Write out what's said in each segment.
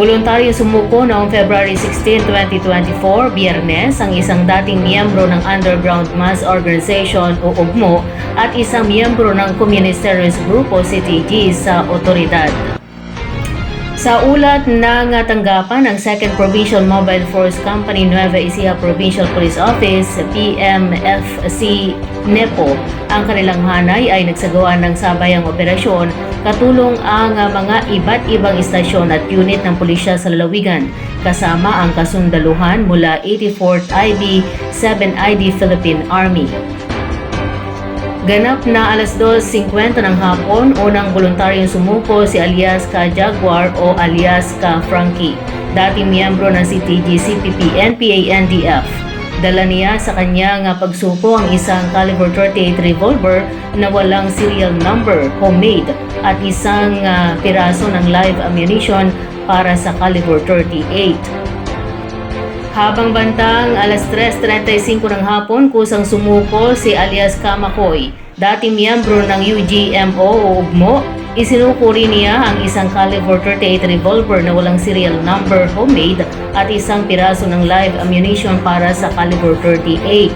Voluntaryong sumuko noong February 16, 2024, Biyernes, ang isang dating miyembro ng Underground Mass Organization o UGMO at isang miyembro ng Communist Terrorist Grupo CTG sa otoridad. Sa ulat ng tanggapan ng 2nd Provincial Mobile Force Company Nueva Ecija Provincial Police Office, PMFC NEPO, ang kanilang hanay ay nagsagawa ng sabayang operasyon katulong ang mga iba't ibang istasyon at unit ng pulisya sa lalawigan, kasama ang kasundaluhan mula 84th IB, 7 ID Philippine Army. Ganap na alas 2:50 ng hapon, unang voluntaryong sumuko si alias Ka Jaguar o alias Ka Frankie, dating miyembro ng CTG CPP NPA NDF. Dala niya sa kanyang pagsuko ang isang caliber 38 revolver na walang serial number, homemade, at isang piraso ng live ammunition para sa caliber 38. Habang bantang alas 3:35 ng hapon, kusang sumuko si alias Kamakoy, dating miyembro ng UGMO o UGMO. Isinuko rin niya ang isang caliber 38 revolver na walang serial number, homemade, at isang piraso ng live ammunition para sa caliber 38.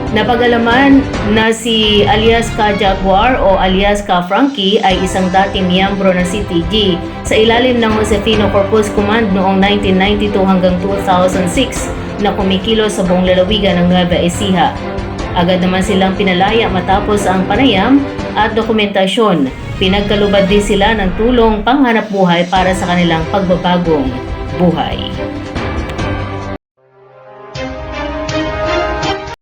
Napag-alaman na si alias Ka Jaguar o alias Ka Frankie ay isang dating miyembro ng CTG sa ilalim ng Josefino Corpus Command noong 1992 hanggang 2006 na kumikilos sa buong lalawigan ng Nueva Ecija. Agad naman silang pinalaya matapos ang panayam at dokumentasyon. Pinagkalubad din sila ng tulong panghanap buhay para sa kanilang pagbabagong buhay.